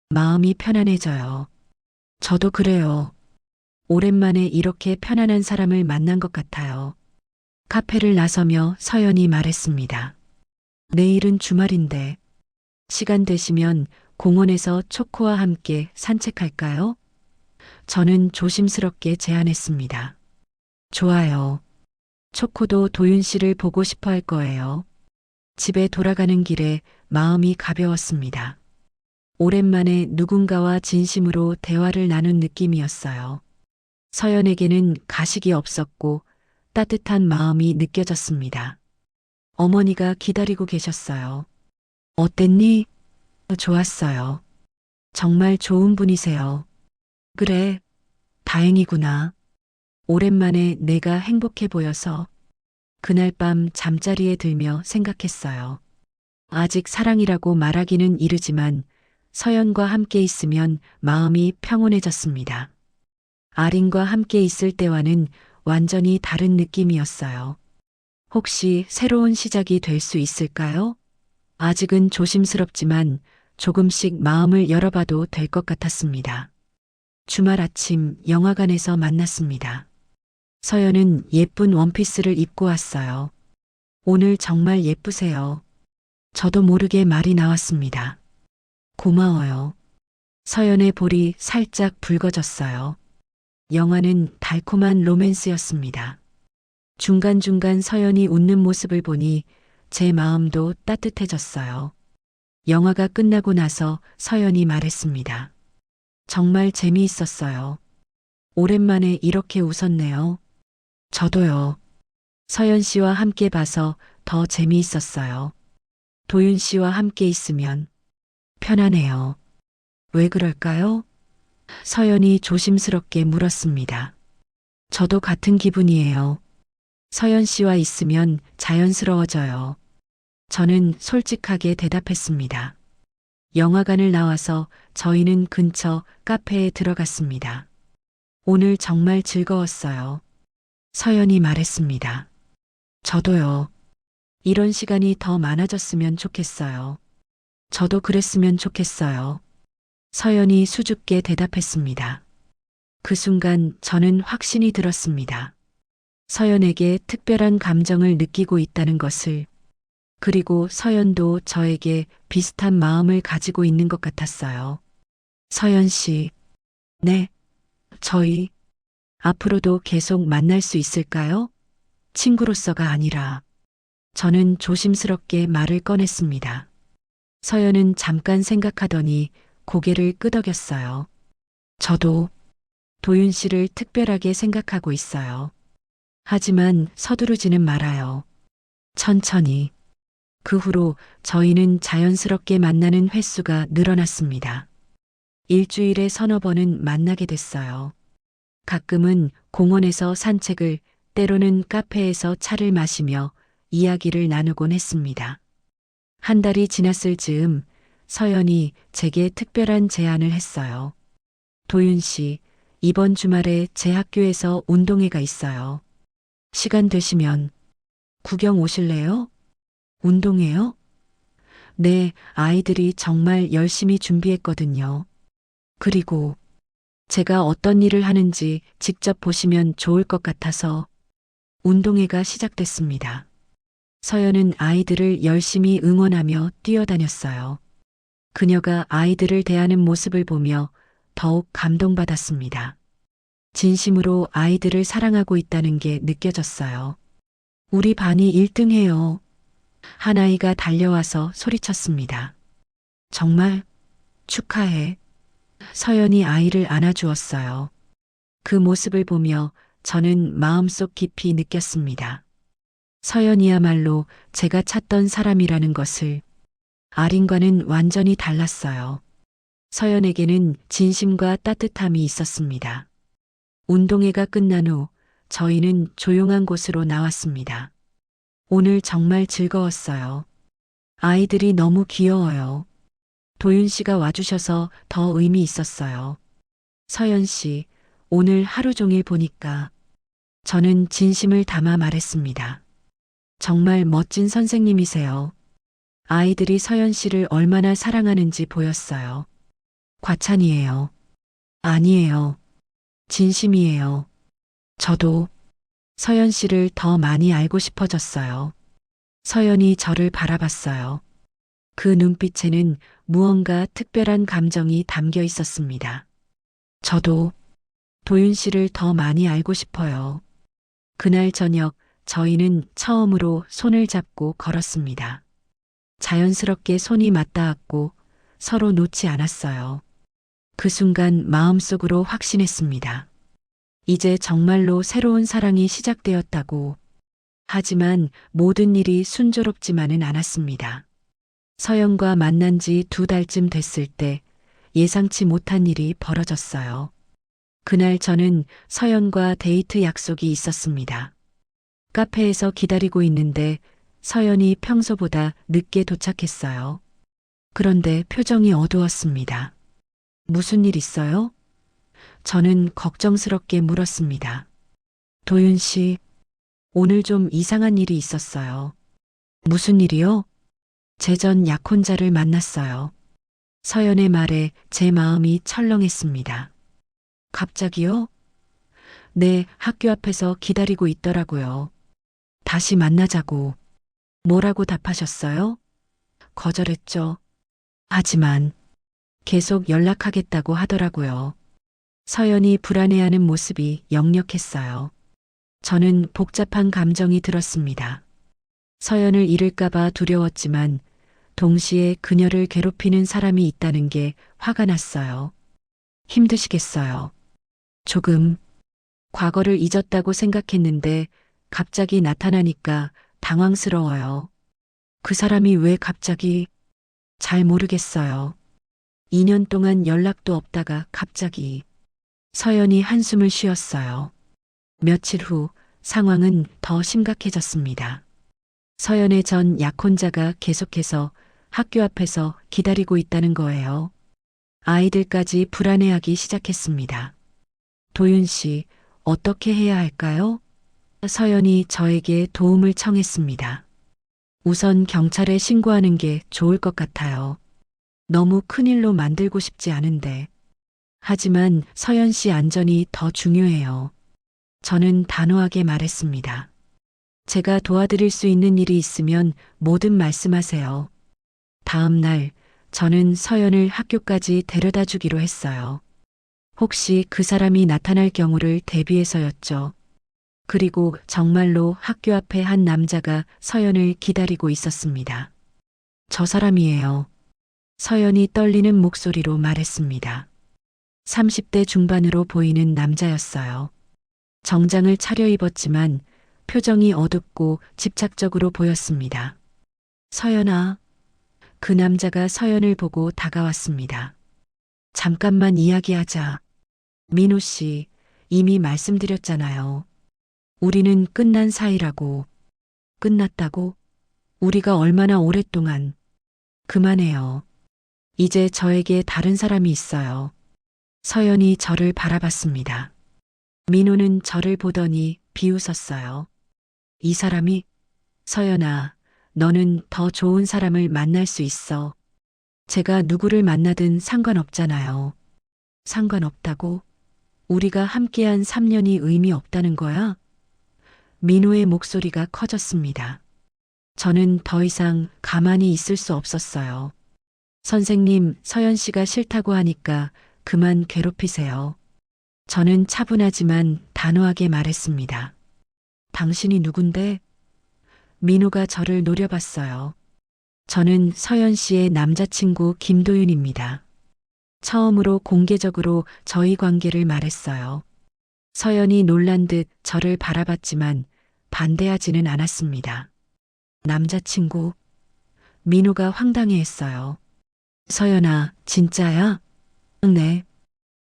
마음이 편안해져요. 저도 그래요. 오랜만에 이렇게 편안한 사람을 만난 것 같아요. 카페를 나서며 서연이 말했습니다. 내일은 주말인데 시간 되시면 공원에서 초코와 함께 산책할까요? 저는 조심스럽게 제안했습니다. 좋아요. 초코도 도윤 씨를 보고 싶어 할 거예요. 집에 돌아가는 길에 마음이 가벼웠습니다. 오랜만에 누군가와 진심으로 대화를 나눈 느낌이었어요. 서연에게는 가식이 없었고 따뜻한 마음이 느껴졌습니다. 어머니가 기다리고 계셨어요. 어땠니? 좋았어요. 정말 좋은 분이세요. 그래, 다행이구나. 오랜만에 내가 행복해 보여서 그날 밤 잠자리에 들며 생각했어요. 아직 사랑이라고 말하기는 이르지만 서연과 함께 있으면 마음이 평온해졌습니다. 아린과 함께 있을 때와는 완전히 다른 느낌이었어요. 혹시 새로운 시작이 될 수 있을까요? 아직은 조심스럽지만 조금씩 마음을 열어봐도 될 것 같았습니다. 주말 아침 영화관에서 만났습니다. 서연은 예쁜 원피스를 입고 왔어요. 오늘 정말 예쁘세요. 저도 모르게 말이 나왔습니다. 고마워요. 서연의 볼이 살짝 붉어졌어요. 영화는 달콤한 로맨스였습니다. 중간중간 서연이 웃는 모습을 보니 제 마음도 따뜻해졌어요. 영화가 끝나고 나서 서연이 말했습니다. 정말 재미있었어요. 오랜만에 이렇게 웃었네요. 저도요. 서연 씨와 함께 봐서 더 재미있었어요. 도윤 씨와 함께 있으면 편안해요. 왜 그럴까요? 서연이 조심스럽게 물었습니다. 저도 같은 기분이에요. 서연 씨와 있으면 자연스러워져요. 저는 솔직하게 대답했습니다. 영화관을 나와서 저희는 근처 카페에 들어갔습니다. 오늘 정말 즐거웠어요. 서연이 말했습니다. 저도요. 이런 시간이 더 많아졌으면 좋겠어요. 저도 그랬으면 좋겠어요. 서연이 수줍게 대답했습니다. 그 순간 저는 확신이 들었습니다. 서연에게 특별한 감정을 느끼고 있다는 것을, 그리고 서연도 저에게 비슷한 마음을 가지고 있는 것 같았어요. 서연 씨, 네, 저희 앞으로도 계속 만날 수 있을까요? 친구로서가 아니라. 저는 조심스럽게 말을 꺼냈습니다. 서연은 잠깐 생각하더니 고개를 끄덕였어요. 저도 도윤 씨를 특별하게 생각하고 있어요. 하지만 서두르지는 말아요. 천천히. 그 후로 저희는 자연스럽게 만나는 횟수가 늘어났습니다. 일주일에 서너 번은 만나게 됐어요. 가끔은 공원에서 산책을, 때로는 카페에서 차를 마시며 이야기를 나누곤 했습니다. 한 달이 지났을 즈음 서연이 제게 특별한 제안을 했어요. 도윤 씨, 이번 주말에 제 학교에서 운동회가 있어요. 시간 되시면 구경 오실래요? 운동회요? 네, 아이들이 정말 열심히 준비했거든요. 그리고 제가 어떤 일을 하는지 직접 보시면 좋을 것 같아서 운동회가 시작됐습니다. 서연은 아이들을 열심히 응원하며 뛰어다녔어요. 그녀가 아이들을 대하는 모습을 보며 더욱 감동받았습니다. 진심으로 아이들을 사랑하고 있다는 게 느껴졌어요. 우리 반이 1등해요. 한 아이가 달려와서 소리쳤습니다. 정말 축하해. 서연이 아이를 안아주었어요. 그 모습을 보며 저는 마음속 깊이 느꼈습니다. 서연이야말로 제가 찾던 사람이라는 것을. 아린과는 완전히 달랐어요. 서연에게는 진심과 따뜻함이 있었습니다. 운동회가 끝난 후 저희는 조용한 곳으로 나왔습니다. 오늘 정말 즐거웠어요. 아이들이 너무 귀여워요. 도윤 씨가 와주셔서 더 의미 있었어요. 서연 씨, 오늘 하루 종일 보니까 저는 진심을 담아 말했습니다. 정말 멋진 선생님이세요. 아이들이 서연 씨를 얼마나 사랑하는지 보였어요. 과찬이에요. 아니에요. 진심이에요. 저도 서연 씨를 더 많이 알고 싶어졌어요. 서연이 저를 바라봤어요. 그 눈빛에는 무언가 특별한 감정이 담겨 있었습니다. 저도 도윤 씨를 더 많이 알고 싶어요. 그날 저녁 저희는 처음으로 손을 잡고 걸었습니다. 자연스럽게 손이 맞닿았고 서로 놓지 않았어요. 그 순간 마음속으로 확신했습니다. 이제 정말로 새로운 사랑이 시작되었다고. 하지만 모든 일이 순조롭지만은 않았습니다. 서연과 만난 지 2달쯤 됐을 때 예상치 못한 일이 벌어졌어요. 그날 저는 서연과 데이트 약속이 있었습니다. 카페에서 기다리고 있는데 서연이 평소보다 늦게 도착했어요. 그런데 표정이 어두웠습니다. 무슨 일 있어요? 저는 걱정스럽게 물었습니다. 도윤 씨, 오늘 좀 이상한 일이 있었어요. 무슨 일이요? 제 전 약혼자를 만났어요. 서연의 말에 제 마음이 철렁했습니다. 갑자기요? 네, 학교 앞에서 기다리고 있더라고요. 다시 만나자고. 뭐라고 답하셨어요? 거절했죠. 하지만 계속 연락하겠다고 하더라고요. 서연이 불안해하는 모습이 역력했어요. 저는 복잡한 감정이 들었습니다. 서연을 잃을까봐 두려웠지만 동시에 그녀를 괴롭히는 사람이 있다는 게 화가 났어요. 힘드시겠어요. 조금 과거를 잊었다고 생각했는데 갑자기 나타나니까 당황스러워요. 그 사람이 왜 갑자기 잘 모르겠어요. 2년 동안 연락도 없다가 갑자기 서연이 한숨을 쉬었어요. 며칠 후 상황은 더 심각해졌습니다. 서연의 전 약혼자가 계속해서 학교 앞에서 기다리고 있다는 거예요. 아이들까지 불안해하기 시작했습니다. 도윤 씨, 어떻게 해야 할까요? 서연이 저에게 도움을 청했습니다. 우선 경찰에 신고하는 게 좋을 것 같아요. 너무 큰일로 만들고 싶지 않은데. 하지만 서연 씨 안전이 더 중요해요. 저는 단호하게 말했습니다. 제가 도와드릴 수 있는 일이 있으면 뭐든 말씀하세요. 다음 날 저는 서연을 학교까지 데려다 주기로 했어요. 혹시 그 사람이 나타날 경우를 대비해서였죠. 그리고 정말로 학교 앞에 한 남자가 서연을 기다리고 있었습니다. 저 사람이에요. 서연이 떨리는 목소리로 말했습니다. 30대 중반으로 보이는 남자였어요. 정장을 차려입었지만 표정이 어둡고 집착적으로 보였습니다. 서연아. 그 남자가 서연을 보고 다가왔습니다. 잠깐만 이야기하자. 민호 씨, 이미 말씀드렸잖아요. 우리는 끝난 사이라고. 끝났다고? 우리가 얼마나 오랫동안. 그만해요. 이제 저에게 다른 사람이 있어요. 서연이 저를 바라봤습니다. 민호는 저를 보더니 비웃었어요. 이 사람이? 서연아, 너는 더 좋은 사람을 만날 수 있어. 제가 누구를 만나든 상관없잖아요. 상관없다고? 우리가 함께한 3년이 의미 없다는 거야? 민호의 목소리가 커졌습니다. 저는 더 이상 가만히 있을 수 없었어요. 선생님, 서연 씨가 싫다고 하니까 그만 괴롭히세요. 저는 차분하지만 단호하게 말했습니다. 당신이 누군데? 민호가 저를 노려봤어요. 저는 서연 씨의 남자친구 김도윤입니다. 처음으로 공개적으로 저희 관계를 말했어요. 서연이 놀란 듯 저를 바라봤지만 반대하지는 않았습니다. 남자친구? 민호가 황당해했어요. 서연아, 진짜야? 네.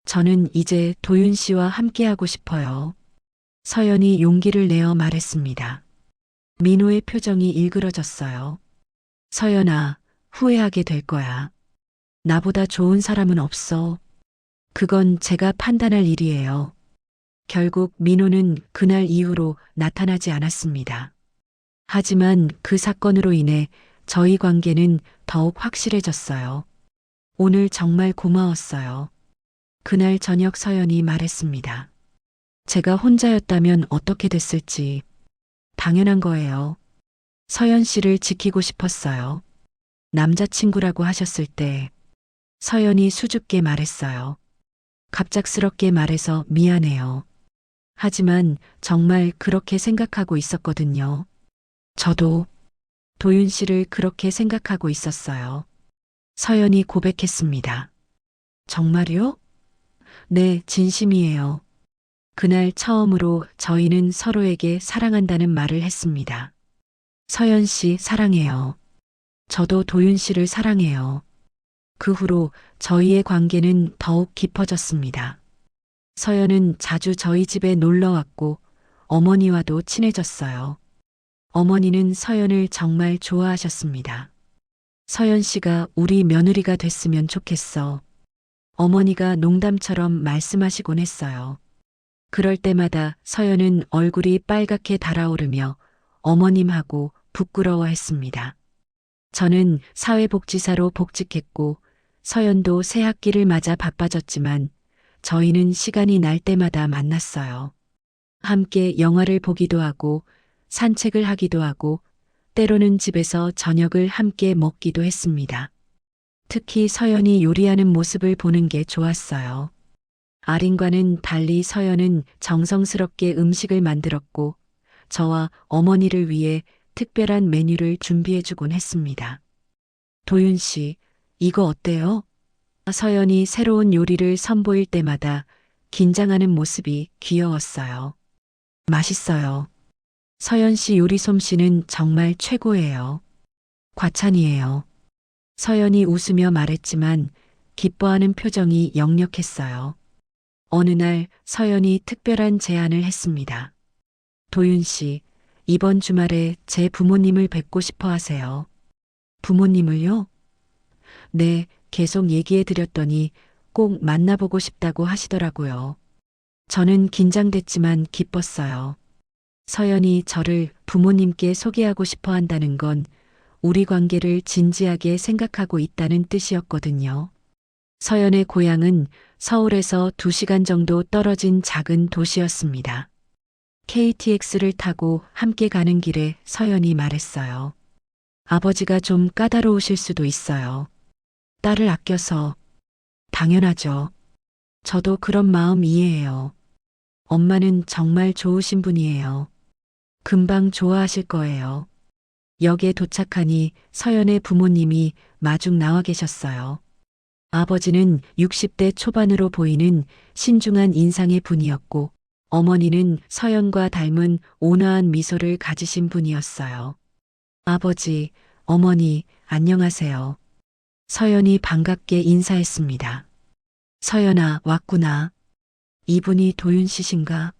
저는 이제 도윤 씨와 함께하고 싶어요. 서연이 용기를 내어 말했습니다. 민호의 표정이 일그러졌어요. 서연아, 후회하게 될 거야. 나보다 좋은 사람은 없어. 그건 제가 판단할 일이에요. 결국 민호는 그날 이후로 나타나지 않았습니다. 하지만 그 사건으로 인해 저희 관계는 더욱 확실해졌어요. 오늘 정말 고마웠어요. 그날 저녁 서연이 말했습니다. 제가 혼자였다면 어떻게 됐을지 당연한 거예요. 서연 씨를 지키고 싶었어요. 남자친구라고 하셨을 때 서연이 수줍게 말했어요. 갑작스럽게 말해서 미안해요. 하지만 정말 그렇게 생각하고 있었거든요. 저도 도윤 씨를 그렇게 생각하고 있었어요. 서연이 고백했습니다. 정말요? 네, 진심이에요. 그날 처음으로 저희는 서로에게 사랑한다는 말을 했습니다. 서연 씨 사랑해요. 저도 도윤 씨를 사랑해요. 그 후로 저희의 관계는 더욱 깊어졌습니다. 서연은 자주 저희 집에 놀러 왔고 어머니와도 친해졌어요. 어머니는 서연을 정말 좋아하셨습니다. 서연 씨가 우리 며느리가 됐으면 좋겠어. 어머니가 농담처럼 말씀하시곤 했어요. 그럴 때마다 서연은 얼굴이 빨갛게 달아오르며 어머님하고 부끄러워했습니다. 저는 사회복지사로 복직했고 서연도 새 학기를 맞아 바빠졌지만 저희는 시간이 날 때마다 만났어요. 함께 영화를 보기도 하고 산책을 하기도 하고 때로는 집에서 저녁을 함께 먹기도 했습니다. 특히 서연이 요리하는 모습을 보는 게 좋았어요. 아린과는 달리 서연은 정성스럽게 음식을 만들었고 저와 어머니를 위해 특별한 메뉴를 준비해주곤 했습니다. 도윤 씨, 이거 어때요? 서연이 새로운 요리를 선보일 때마다 긴장하는 모습이 귀여웠어요. 맛있어요. 서연 씨 요리 솜씨는 정말 최고예요. 과찬이에요. 서연이 웃으며 말했지만 기뻐하는 표정이 역력했어요. 어느 날 서연이 특별한 제안을 했습니다. 도윤 씨, 이번 주말에 제 부모님을 뵙고 싶어 하세요. 부모님을요? 네, 계속 얘기해 드렸더니 꼭 만나보고 싶다고 하시더라고요. 저는 긴장됐지만 기뻤어요. 서연이 저를 부모님께 소개하고 싶어 한다는 건 우리 관계를 진지하게 생각하고 있다는 뜻이었거든요. 서연의 고향은 서울에서 2시간 정도 떨어진 작은 도시였습니다. KTX를 타고 함께 가는 길에 서연이 말했어요. 아버지가 좀 까다로우실 수도 있어요. 딸을 아껴서. 당연하죠. 저도 그런 마음 이해해요. 엄마는 정말 좋으신 분이에요. 금방 좋아하실 거예요. 역에 도착하니 서연의 부모님이 마중 나와 계셨어요. 아버지는 60대 초반으로 보이는 신중한 인상의 분이었고 어머니는 서연과 닮은 온화한 미소를 가지신 분이었어요. 아버지, 어머니, 안녕하세요. 서연이 반갑게 인사했습니다. 서연아, 왔구나. 이분이 도윤 씨신가?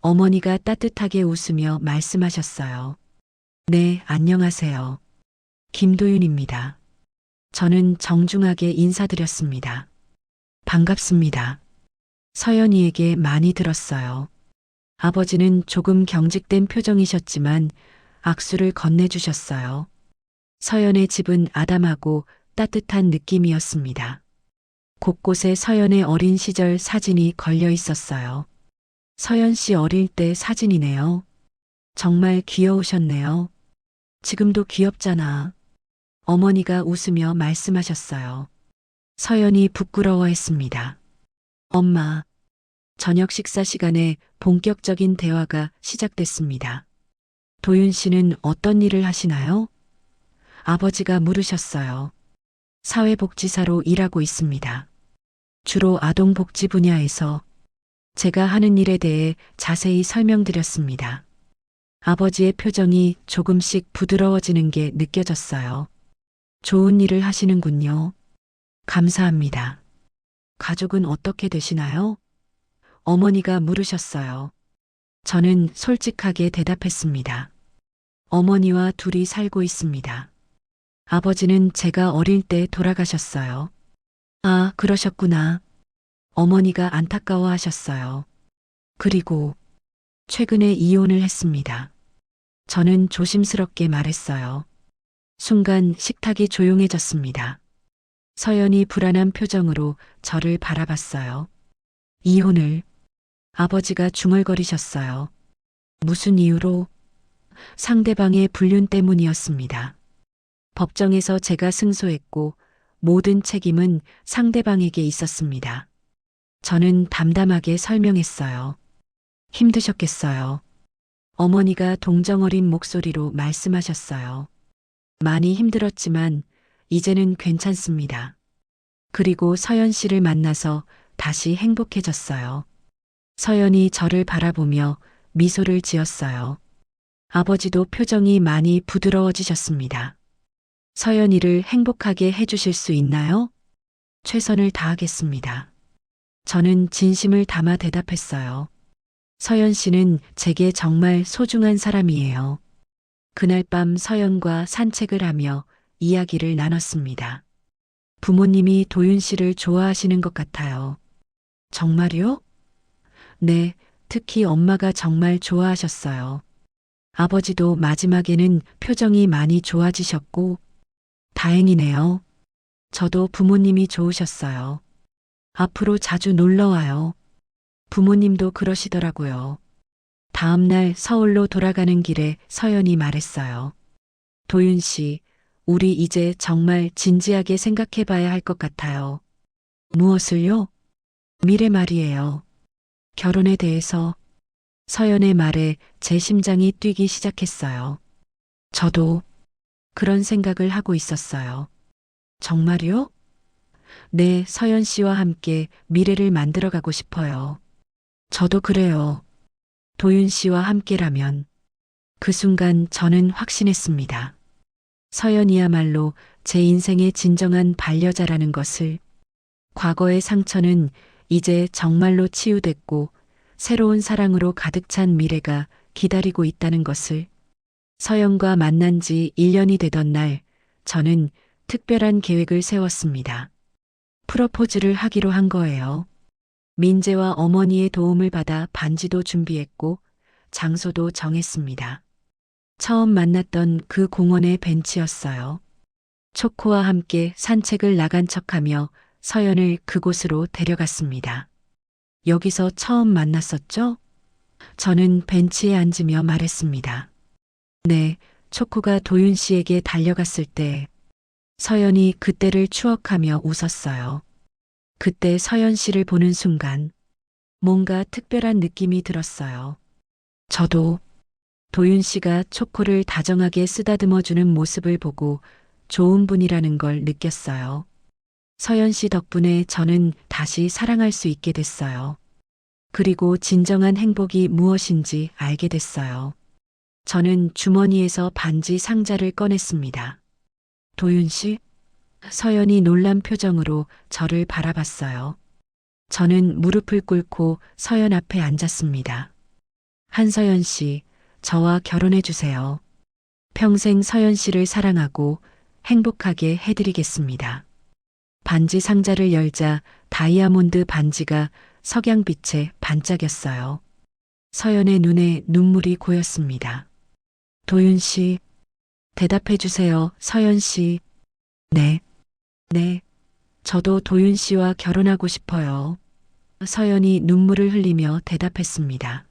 어머니가 따뜻하게 웃으며 말씀하셨어요. 네, 안녕하세요. 김도윤입니다. 저는 정중하게 인사드렸습니다. 반갑습니다. 서연이에게 많이 들었어요. 아버지는 조금 경직된 표정이셨지만 악수를 건네주셨어요. 서연의 집은 아담하고 따뜻한 느낌이었습니다. 곳곳에 서연의 어린 시절 사진이 걸려 있었어요. 서연 씨 어릴 때 사진이네요. 정말 귀여우셨네요. 지금도 귀엽잖아. 어머니가 웃으며 말씀하셨어요. 서연이 부끄러워했습니다. 엄마, 저녁 식사 시간에 본격적인 대화가 시작됐습니다. 도윤 씨는 어떤 일을 하시나요? 아버지가 물으셨어요. 사회복지사로 일하고 있습니다. 주로 아동복지 분야에서 제가 하는 일에 대해 자세히 설명드렸습니다. 아버지의 표정이 조금씩 부드러워지는 게 느껴졌어요. 좋은 일을 하시는군요. 감사합니다. 가족은 어떻게 되시나요? 어머니가 물으셨어요. 저는 솔직하게 대답했습니다. 어머니와 둘이 살고 있습니다. 아버지는 제가 어릴 때 돌아가셨어요. 아, 그러셨구나. 어머니가 안타까워하셨어요. 그리고 최근에 이혼을 했습니다. 저는 조심스럽게 말했어요. 순간 식탁이 조용해졌습니다. 서연이 불안한 표정으로 저를 바라봤어요. 이혼을. 아버지가 중얼거리셨어요. 무슨 이유로? 상대방의 불륜 때문이었습니다. 법정에서 제가 승소했고 모든 책임은 상대방에게 있었습니다. 저는 담담하게 설명했어요. 힘드셨겠어요. 어머니가 동정어린 목소리로 말씀하셨어요. 많이 힘들었지만 이제는 괜찮습니다. 그리고 서연 씨를 만나서 다시 행복해졌어요. 서연이 저를 바라보며 미소를 지었어요. 아버지도 표정이 많이 부드러워지셨습니다. 서연이를 행복하게 해주실 수 있나요? 최선을 다하겠습니다. 저는 진심을 담아 대답했어요. 서연 씨는 제게 정말 소중한 사람이에요. 그날 밤 서연과 산책을 하며 이야기를 나눴습니다. 부모님이 도윤 씨를 좋아하시는 것 같아요. 정말요? 네, 특히 엄마가 정말 좋아하셨어요. 아버지도 마지막에는 표정이 많이 좋아지셨고, 다행이네요. 저도 부모님이 좋으셨어요. 앞으로 자주 놀러 와요. 부모님도 그러시더라고요. 다음 날 서울로 돌아가는 길에 서연이 말했어요. 도윤 씨, 우리 이제 정말 진지하게 생각해 봐야 할 것 같아요. 무엇을요? 미래 말이에요. 결혼에 대해서. 서연의 말에 제 심장이 뛰기 시작했어요. 저도 그런 생각을 하고 있었어요. 정말요? 네, 서연 씨와 함께 미래를 만들어가고 싶어요. 저도 그래요. 도윤 씨와 함께라면. 그 순간 저는 확신했습니다. 서연이야말로 제 인생의 진정한 반려자라는 것을. 과거의 상처는 이제 정말로 치유됐고 새로운 사랑으로 가득 찬 미래가 기다리고 있다는 것을. 서연과 만난 지 1년이 되던 날, 저는 특별한 계획을 세웠습니다. 프로포즈를 하기로 한 거예요. 민재와 어머니의 도움을 받아 반지도 준비했고 장소도 정했습니다. 처음 만났던 그 공원의 벤치였어요. 초코와 함께 산책을 나간 척하며 서연을 그곳으로 데려갔습니다. 여기서 처음 만났었죠? 저는 벤치에 앉으며 말했습니다. 네, 초코가 도윤 씨에게 달려갔을 때 서연이 그때를 추억하며 웃었어요. 그때 서연 씨를 보는 순간 뭔가 특별한 느낌이 들었어요. 저도 도윤 씨가 초코를 다정하게 쓰다듬어주는 모습을 보고 좋은 분이라는 걸 느꼈어요. 서연 씨 덕분에 저는 다시 사랑할 수 있게 됐어요. 그리고 진정한 행복이 무엇인지 알게 됐어요. 저는 주머니에서 반지 상자를 꺼냈습니다. 도윤 씨? 서연이 놀란 표정으로 저를 바라봤어요. 저는 무릎을 꿇고 서연 앞에 앉았습니다. 한서연 씨, 저와 결혼해 주세요. 평생 서연 씨를 사랑하고 행복하게 해드리겠습니다. 반지 상자를 열자 다이아몬드 반지가 석양빛에 반짝였어요. 서연의 눈에 눈물이 고였습니다. 도윤 씨, 대답해 주세요, 서연 씨. 네, 네. 저도 도윤 씨와 결혼하고 싶어요. 서연이 눈물을 흘리며 대답했습니다.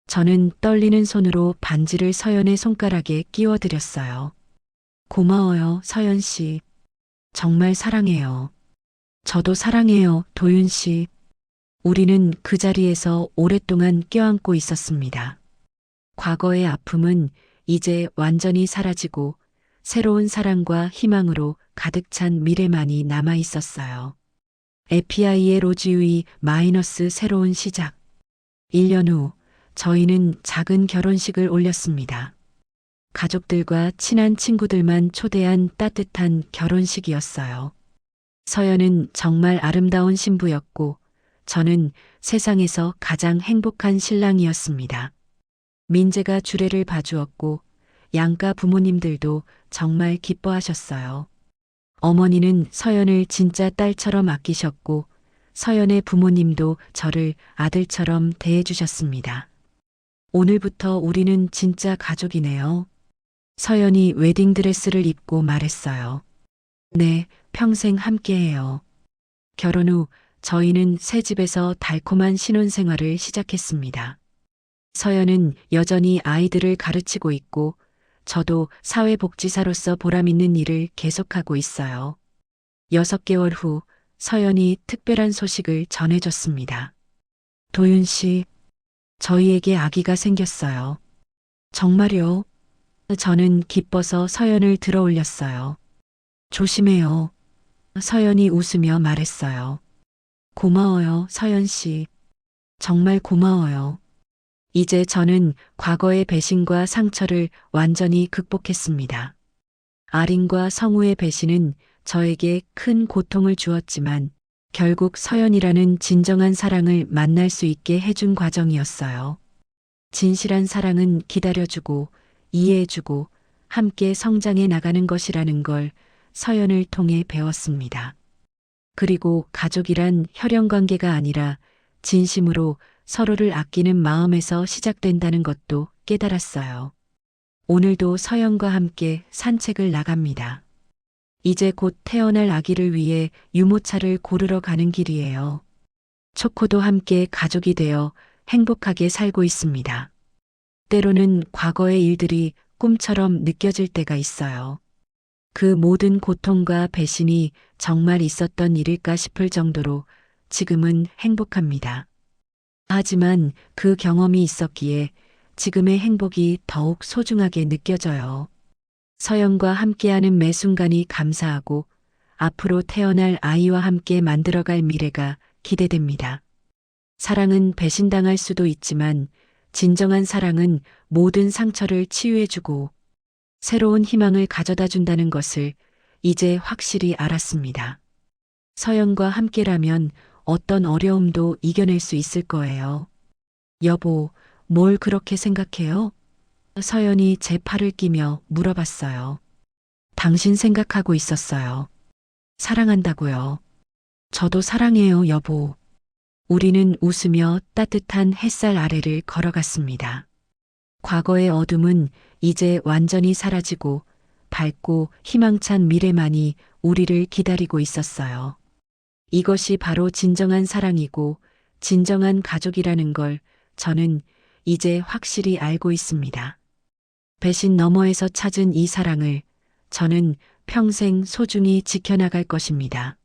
저는 떨리는 손으로 반지를 서연의 손가락에 끼워드렸어요. 고마워요, 서연 씨. 정말 사랑해요. 저도 사랑해요, 도윤 씨. 우리는 그 자리에서 오랫동안 껴안고 있었습니다. 과거의 아픔은 이제 완전히 사라지고 새로운 사랑과 희망으로 가득 찬 미래만이 남아 있었어요. 에피아이의 로즈유이 마이너스 새로운 시작. 1년 후 저희는 작은 결혼식을 올렸습니다. 가족들과 친한 친구들만 초대한 따뜻한 결혼식이었어요. 서연은 정말 아름다운 신부였고 저는 세상에서 가장 행복한 신랑이었습니다. 민재가 주례를 봐주었고 양가 부모님들도 정말 기뻐하셨어요. 어머니는 서연을 진짜 딸처럼 아끼셨고 서연의 부모님도 저를 아들처럼 대해주셨습니다. 오늘부터 우리는 진짜 가족이네요. 서연이 웨딩드레스를 입고 말했어요. 네, 평생 함께해요. 결혼 후 저희는 새 집에서 달콤한 신혼생활을 시작했습니다. 서연은 여전히 아이들을 가르치고 있고 저도 사회복지사로서 보람있는 일을 계속하고 있어요. 6개월 후 서연이 특별한 소식을 전해줬습니다. 도윤 씨, 저희에게 아기가 생겼어요. 정말요? 저는 기뻐서 서연을 들어 올렸어요. 조심해요. 서연이 웃으며 말했어요. 고마워요, 서연 씨. 정말 고마워요. 이제 저는 과거의 배신과 상처를 완전히 극복했습니다. 아린과 성우의 배신은 저에게 큰 고통을 주었지만 결국 서연이라는 진정한 사랑을 만날 수 있게 해준 과정이었어요. 진실한 사랑은 기다려주고 이해해주고 함께 성장해 나가는 것이라는 걸 서연을 통해 배웠습니다. 그리고 가족이란 혈연 관계가 아니라 진심으로 서로를 아끼는 마음에서 시작된다는 것도 깨달았어요. 오늘도 서연과 함께 산책을 나갑니다. 이제 곧 태어날 아기를 위해 유모차를 고르러 가는 길이에요. 초코도 함께 가족이 되어 행복하게 살고 있습니다. 때로는 과거의 일들이 꿈처럼 느껴질 때가 있어요. 그 모든 고통과 배신이 정말 있었던 일일까 싶을 정도로 지금은 행복합니다. 하지만 그 경험이 있었기에 지금의 행복이 더욱 소중하게 느껴져요. 서연과 함께하는 매 순간이 감사하고 앞으로 태어날 아이와 함께 만들어갈 미래가 기대됩니다. 사랑은 배신당할 수도 있지만 진정한 사랑은 모든 상처를 치유해주고 새로운 희망을 가져다 준다는 것을 이제 확실히 알았습니다. 서연과 함께라면 어떤 어려움도 이겨낼 수 있을 거예요. 여보, 뭘 그렇게 생각해요? 서연이 제 팔을 끼며 물어봤어요. 당신 생각하고 있었어요. 사랑한다고요. 저도 사랑해요, 여보. 우리는 웃으며 따뜻한 햇살 아래를 걸어갔습니다. 과거의 어둠은 이제 완전히 사라지고 밝고 희망찬 미래만이 우리를 기다리고 있었어요. 이것이 바로 진정한 사랑이고 진정한 가족이라는 걸 저는 이제 확실히 알고 있습니다. 배신 너머에서 찾은 이 사랑을 저는 평생 소중히 지켜나갈 것입니다.